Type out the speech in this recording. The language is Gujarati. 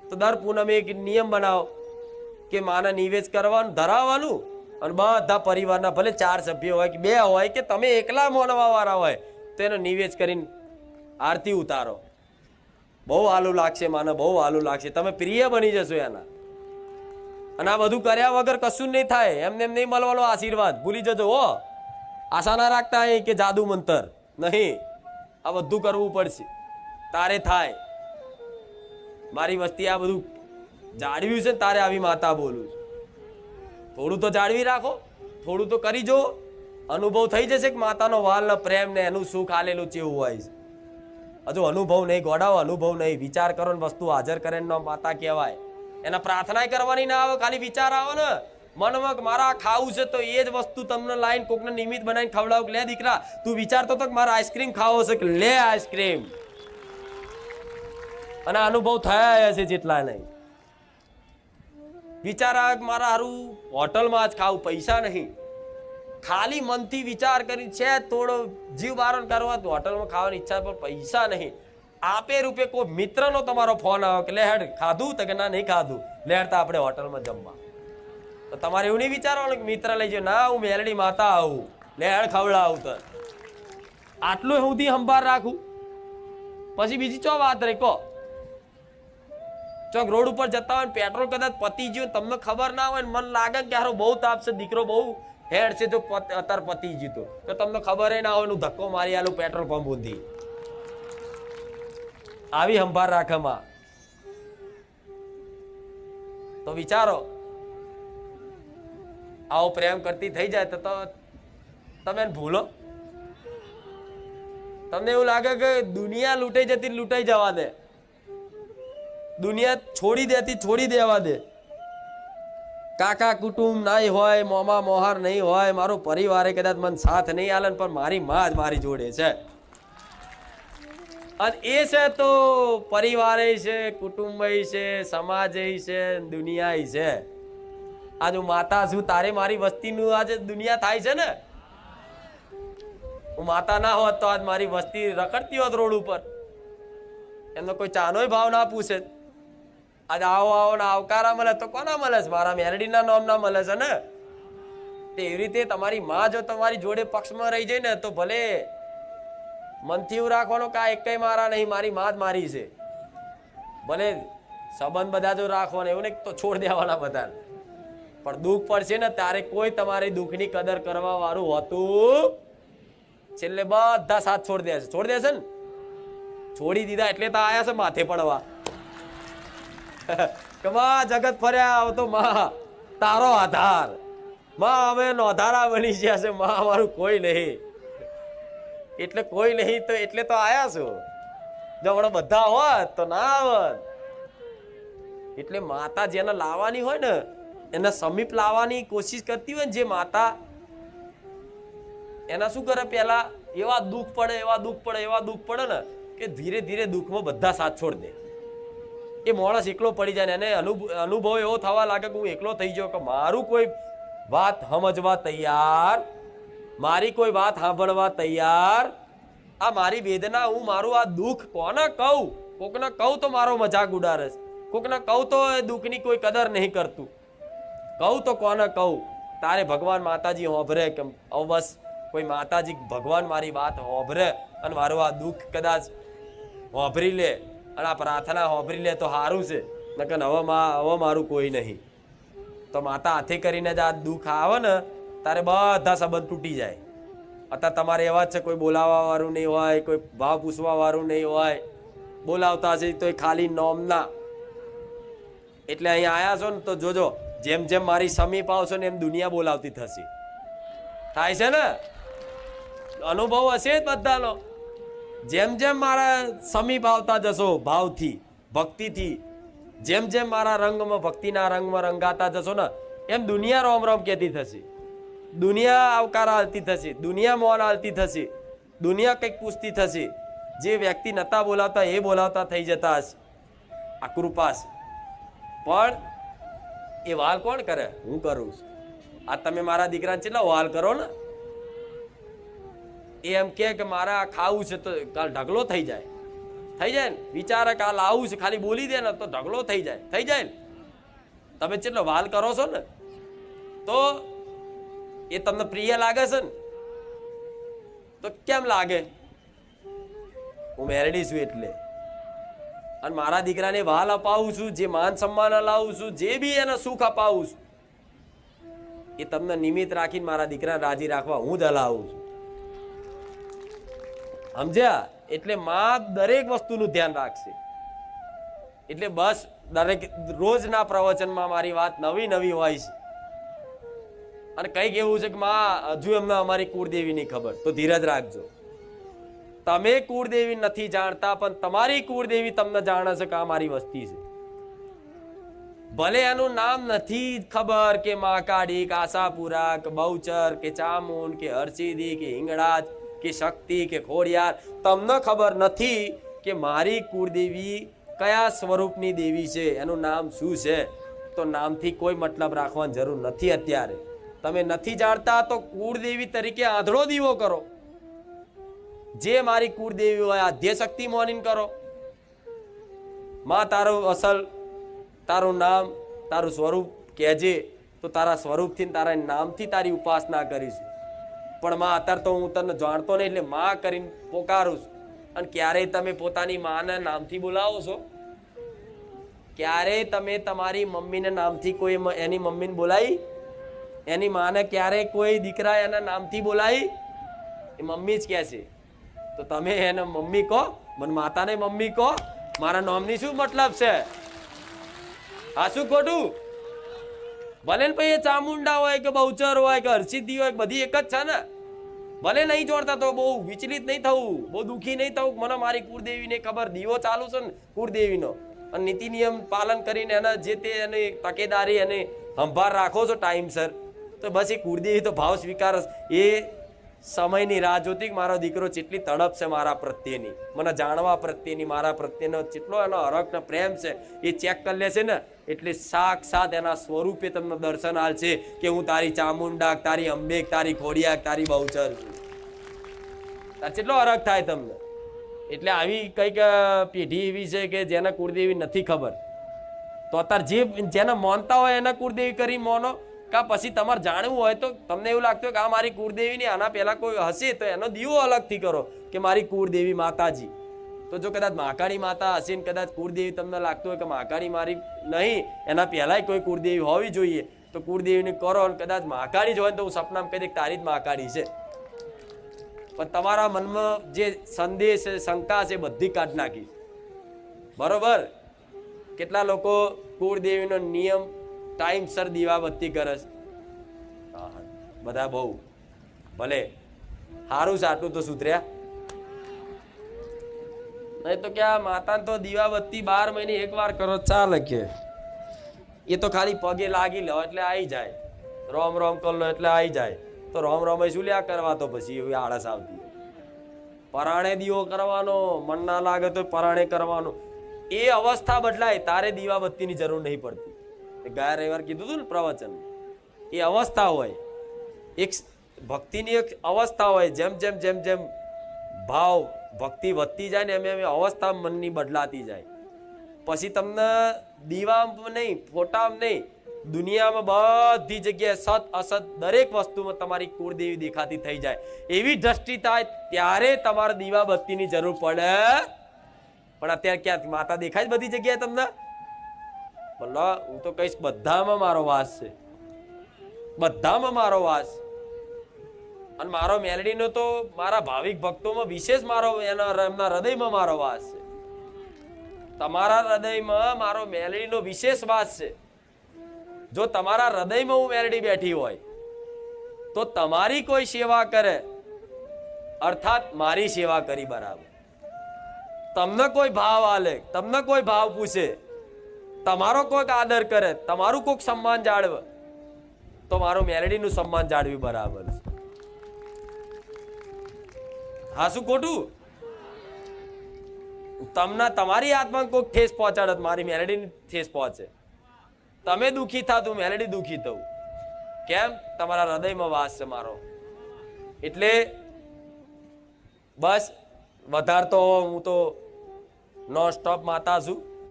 તો દર પૂનમે એક નિયમ બનાવો કે માને નિવેદ કરવાનું ધરાવવાનું, અને બધા પરિવારના ભલે 4 સભ્યો હોય કે 2 હોય કે તમે એકલા માનવા વાળા હોય તો એનો નિવેદ કરીને આરતી ઉતારો. બહુ આલું લાગશે માને, બહુ આલું લાગશે, તમે પ્રિય બની જશો એના. અને આ બધું કર્યા વગર કશું નહીં થાય. એમને એમ નહીં મળવાનો આશીર્વાદ, ભૂલી જજો હો. આશા ના રાખતા અહીં કે જાદુ મંતર નહીં, આ બધું કરવું પડશે તારે થાય. મારી વસ્તી આ બધું જાળવ્યું છે ને તારે આવી માતા બોલું છું. થોડું તો જાળવી રાખો, થોડું તો કરી જો, અનુભવ થઈ જશે કે માતાનો વાલ ને પ્રેમ ને એનું સુખ આલેલું ચેવું હોય છે. હજુ અનુભવ નહીં, ગોડાઓ અનુભવ નહીં, વિચાર કરો ને વસ્તુ હાજર કરે ને માતા કહેવાય. એના પ્રાર્થના કરવાની ના આવે, ખાલી વિચાર આવે ને મનમાં મારા ખાવું છે તો એ જ વસ્તુ તમને લાઈન કોકને નિમિત્ત બનાવીને ખવડાવ. લે દીકરા તું વિચારતો તો કે મારે આઈસ્ક્રીમ ખાવો છે, કે લે આઈસ્ક્રીમ. અને અનુભવ થયા છે જેટલા નહીં. વિચાર આવે કે મારા હારું હોટલમાં જ ખાવું, પૈસા નહીં, ખાલી મનથી વિચાર કરી છે થોડો જીવ બારણ કરવા તો હોટલમાં ખાવાની ઈચ્છા, પણ પૈસા નહીં. આપે રૂપે કોઈ મિત્રનો તમારો ફોન આવે કે લે હેડ ખાધું, તો કે ના નહીં ખાધું, લે હેડતા આપણે હોટલમાં જમવા. તો તમારે એવું નહીં વિચારવાનું કે મિત્ર લઈ જાઓ, ના હું મેલડી માતા આવું, લે હેડ ખવડાવું. તો આટલું સુધી સંભાળ રાખું, પછી બીજી ચો વાત રહી કહો. ચોક રોડ ઉપર જતા હોય પેટ્રોલ કદાચ પતી ગયું, તમને ખબર ના હોય, મન લાગે કે હારો બહુ તાપ છે, દીકરો બહુ હેડ છે, જો અત્યારે પતી ગયું તો તમને ખબર ના હોય, નું ધક્કો મારી આલું પેટ્રોલ પંપ ઊંધી. આવી સંભાળ રાખે માં. તો વિચારો આવો પ્રેમ કરતી થઈ જાય તો તમે ભૂલો. તમને એવું લાગે કે દુનિયા લૂંટાઈ જતી લૂંટાઈ જવા દે, દુનિયા છોડી દેતી છોડી દેવા દે. કાકા કુટુંબ નહીં હોય, મોમા મોહાર નહીં હોય, મારો પરિવારે કદાચ મને સાથ નહીં આલે, પણ મારી માં જ મારી જોડે છે. અને એ છે તો પરિવારે છે, કુટુંબ છે, સમાજ છે, દુનિયા છે. આજે માતા છું તારે મારી વસ્તીનું આજે દુનિયા થાય છે ને. હું માતા ના હોત તો આજ મારી વસ્તી રખડતી હોત રોડ ઉપર, એમનો કોઈ ચાનોય ભાવ ના પૂછે. આજે આવો આવો ને આવકારા મળે તો કોના મળે છે? મારા મેલડીના નામ ના મળે છે ને. એવી રીતે તમારી માં જો તમારી જોડે પક્ષમાં રહી જાય ને તો ભલે મનથી એવું રાખવાનો કે આ એકઈ મારા નહીં, મારી માં જ મારી છે. ભલે સંબંધ બધા જો રાખવાના એવું નહીં તો છોડ દેવાના બધા, પણ દુઃખ પડશે ને ત્યારે કોઈ તમારી દુઃખની કદર કરવા વાળું હોતું છેલ્લે બધા સાથ છોડી દેશે. છોડી દેશે ને, છોડી દીધા એટલે તો આયા છે માથે પડવા કે માં જગત ફર્યા આવતો માં તારો આધાર, માં અમે નોધારા બની ગયા છે, માં અમારું કોઈ નહીં. એટલે કોઈ નહીં તો એટલે તો આયા છો. જો હમણાં બધા હોત તો ના આવત. એટલે માતા જેને લાવવાની હોય ને એને સમીપ લાવવાની કોશિશ કરતી હોય ને જે માતા, એના શું કરે, પેલા એવા દુઃખ પડે એવા દુઃખ પડે એવા દુઃખ પડે ને કે ધીરે ધીરે દુઃખમાં બધા સાથ છોડ દે. એ માણસ એકલો પડી જાય ને એને અનુભવ એવો થવા લાગે કે હું એકલો થઈ ગયો, કે મારું કોઈ વાત સમજવા તૈયાર, મારી કોઈ વાત સાંભળવા તૈયાર, આ મારી વેદના હું મારું આ દુઃખ કોને કહું? કોકને કહું તો મારો મજાક ઉડાડે, કોકને કહું તો એ દુઃખની કોઈ કદર નહીં કરતું, કહું તો કોને કહું? તારે ભગવાન માતાજી હોભરે કે બસ કોઈ માતાજી ભગવાન મારી વાત હોભરે અને મારું આ દુઃખ કદાચ હોભરી લે અને આ પ્રાર્થના હોભરી લે તો સારું છે, નકર હવે મારું કોઈ નહીં. તો માતા હાથે કરીને જ આ દુઃખ આવે ને તારે બધા સંબંધ તૂટી જાય. અત્યારે તમારે એવા જ છે, કોઈ બોલાવવા વાળું નહીં હોય, કોઈ ભાવ પૂછવા વાળું નહીં હોય, બોલાવતા હશે તો એ ખાલી નોમના. એટલે અહીંયા આવ્યા છો ને તો જોજો, જેમ જેમ મારી સમીપ આવશો ને એમ દુનિયા બોલાવતી થશે. થાય છે ને, અનુભવ હશે જ બધાનો. જેમ જેમ મારા સમીપ આવતા જશો ભાવથી ભક્તિથી, જેમ જેમ મારા રંગમાં ભક્તિના રંગમાં રંગાતા જશો ને એમ દુનિયા રોમ રોમ કહેતી થશે, દુનિયા આવકાર આલતી થશે, દુનિયા મોન આલતી થશે, દુનિયા કંઈક પૂછતી થશે. જે વ્યક્તિ નતા બોલાવતા એ બોલાવતા થઈ જતા હશે. આ કૃપા છે. પણ એ વાલ કોણ કરે? હું કરું છું. આ તમે મારા દીકરાને કેટલા વાલ કરો ને, એ એમ કે મારે આ ખાવું છે તો કાલ ઢગલો થઈ જાય. થઈ જાય ને, વિચારે કે આ લાવું છે, ખાલી બોલી દે ને તો ઢગલો થઈ જાય ને. તમે જેટલો વાલ કરો છો ને તો એ તમને પ્રિય લાગે છે ને, તો કેમ લાગે? હું મેરડી છું એટલે, અને મારા દીકરાને વાલ અપાવું છું, જે માન સન્માન લાવું છું, જે બી એને સુખ અપાવું છું, એ તમને નિમિત્ત રાખીને મારા દીકરા રાજી રાખવા હું જ હલાવું છું. સમજ્યા? એટલે માં દરેક વસ્તુનું ધ્યાન રાખશે. એટલે બસ દરેક રોજના પ્રવચનમાં મારી વાત નવી નવી હોય છે. અને કંઈક એવું છે કે માં હજુ એમને અમારી કુળદેવીની ખબર, તો ધીરજ રાખજો. તમે કુળદેવી નથી જાણતા, પણ તમારી કુળદેવી તમને જાણે છે કે આ મારી વસ્તી છે. ભલે એનું નામ નથી ખબર કે મહાકાળી કે આશાપુરા કે બહુચર કે ચામુંડ કે હરસિદ્ધિ કે હિંગળાજ કે શક્તિ કે ખોડિયાર, તમને ખબર નથી કે મારી કુળદેવી કયા સ્વરૂપની દેવી છે, એનું નામ શું છે, તો નામથી કોઈ મતલબ રાખવાની જરૂર નથી. અત્યારે તમે નથી જાણતા તો કુળદેવી તરીકે આંધળો દીવો કરો. જે મારી કુળદેવી હોય આદ્ય શક્તિ મોનીન કરો. માં તારું અસલ, તારું નામ, તારું સ્વરૂપ કહેજે તો તારા સ્વરૂપથી તારા નામથી તારી ઉપાસના કરીશું. પણ માં અત્યારે તો હું તને જાણતો નહીં એટલે માં કરીને પોકારું છું. અને ક્યારેય તમે પોતાની માને નામથી બોલાવો છો? ક્યારેય તમે તમારી મમ્મીને નામથી કોઈ એની મમ્મીને બોલાવી? એની માને ક્યારેય કોઈ દીકરા એના નામથી બોલાવી? એ મમ્મી જ કહે છે. તો તમે એને મમ્મી કહો, મને માતાને મમ્મી કહો. મારા નામની શું મતલબ છે? હા, શું ખોટું? ભલે ને ભાઈ એ ચામુંડા હોય કે બહુચર હોય કે હરસિદ્ધિ હોય, બધી એક જ છે ને. ભલે નહીં જોડતા તો બહુ વિચલિત નહીં થવું, બહુ દુઃખી નહીં થવું. મને મારી કુળદેવીને ખબર, દીવો ચાલુ છે ને કુળદેવીનો, અને નીતિ નિયમ પાલન કરીને એના જે તે એની તકેદારી અને સંભાળ રાખો છો ટાઈમસર, તો બસ એ કુળદેવી તો ભાવ સ્વીકાર. એ સમયની રાહ જોતી કે મારો દીકરો જેટલી તડપ છે મારા પ્રત્યેની, મને જાણવા પ્રત્યેની, મારા પ્રત્યેનો જેટલો એનો હરખ ને પ્રેમ છે એ ચેક કરી લે છે ને, એટલે સાક્ષાત એના સ્વરૂપે તમને દર્શન આલ છે કે હું તારી ચામુંડા, તારી અંબે, તારી ખોડિયા, તારી બહુચર છું. જેટલો હરખ થાય તમને. એટલે આવી કઈક પેઢી એવી છે કે જેને કુળદેવી નથી ખબર, તો અત્યારે જેને માનતા હોય એને કુળદેવી કરી મોનો. કા પછી તમારે જાણવું હોય તો તમને એવું લાગતું કે આ મારી કુળદેવી ની આના પહેલા કોઈ હશે તો એનો દીવો અલગથી કરો કે મારી કુળદેવી માતાજી. તો જો કદાચ મહાકાળી માતા હશે ને કદાચ કુળદેવી તમને લાગતું હોય કે મહાકાળી મારી નહીં, એના પહેલાય કોઈ કુળદેવી હોવી જોઈએ, તો કુળદેવીને કરો. અને કદાચ મહાકાળી જ હોય તો હું સપનામાં કહી દે તારી જ મહાકાળી છે. પણ તમારા મનમાં જે સંદેશ છે, શંકા છે, બધી કાઢી નાખી. બરોબર? કેટલા લોકો કુળદેવીનો નિયમ ટાઈમસર દીવાબત્તી કરે છે? બધા બહુ ભલે સારું સાટું તો સુધર્યા નહીં તો ક્યાં માતા તો દીવાબત્તી 12 મહિને એકવાર કરો ચાલે કે એ તો ખાલી પગે લાગી લો એટલે આવી જાય, રોમ રોમ કરી લો એટલે આવી જાય. તો રોમ રોમ શું લ્યા કરવા? તો પછી એવી આળસ આવતી. પરાણે દીવો કરવાનો, મન ના લાગે તો પરાણે કરવાનો. એ અવસ્થા બદલાય તારે દીવાબત્તીની જરૂર નહીં પડતી. ગયા રવિવાર કીધું હતું ને પ્રવચન, એ અવસ્થા હોય, એક ભક્તિની એક અવસ્થા હોય. જેમ જેમ જેમ જેમ ભાવ ભક્તિ વધતી જાય ને એમ એમ અવસ્થા મનની બદલાતી જાય. પછી તમને દીવામાં નહીં, ફોટામાં નહીં, દુનિયામાં બધી જગ્યાએ સત અસત દરેક વસ્તુમાં તમારી કુળદેવી દેખાતી થઈ જાય. એવી દ્રષ્ટિ થાય ત્યારે તમારે દીવાબત્તીની જરૂર પડે. પણ અત્યારે ક્યાં માતા દેખાય બધી જગ્યાએ તમને? બોલો, હું તો કહીશ બધામાં મારો વાસ છે, બધામાં મારો વાસ. અને મારો મેલડીનો તો મારા ભાવિક ભક્તોમાં વિશેષ મારો એમના હૃદયમાં મારો વાસ છે. તમારા હૃદયમાં મારો મેલડીનો વિશેષ વાસ છે. જો તમારા હૃદયમાં હું મેલડી બેઠી હોય તો તમારી કોઈ સેવા કરે, અર્થાત મારી સેવા કરી બરાબર. તમને કોઈ ભાવ આલે, તમને કોઈ ભાવ પૂછે, તમારો કોઈક આદર કરે, તમારું કોઈક સન્માન જાળવે, તો મારું મેલડીનું સન્માન જાળવી બરાબર છે. હા, શું ખોટું? તમને તમારી આત્માને કોઈક ઠેસ પહોંચાડે, મારી મેલડીની ઠેસ પહોંચે. તમે દુઃખી થા તો મેલડી દુઃખી થવું. કેમ? તમારા હૃદયમાં વાસ છે મારો. એટલે બસ વધારતો હું તો નોન સ્ટોપ માતા છું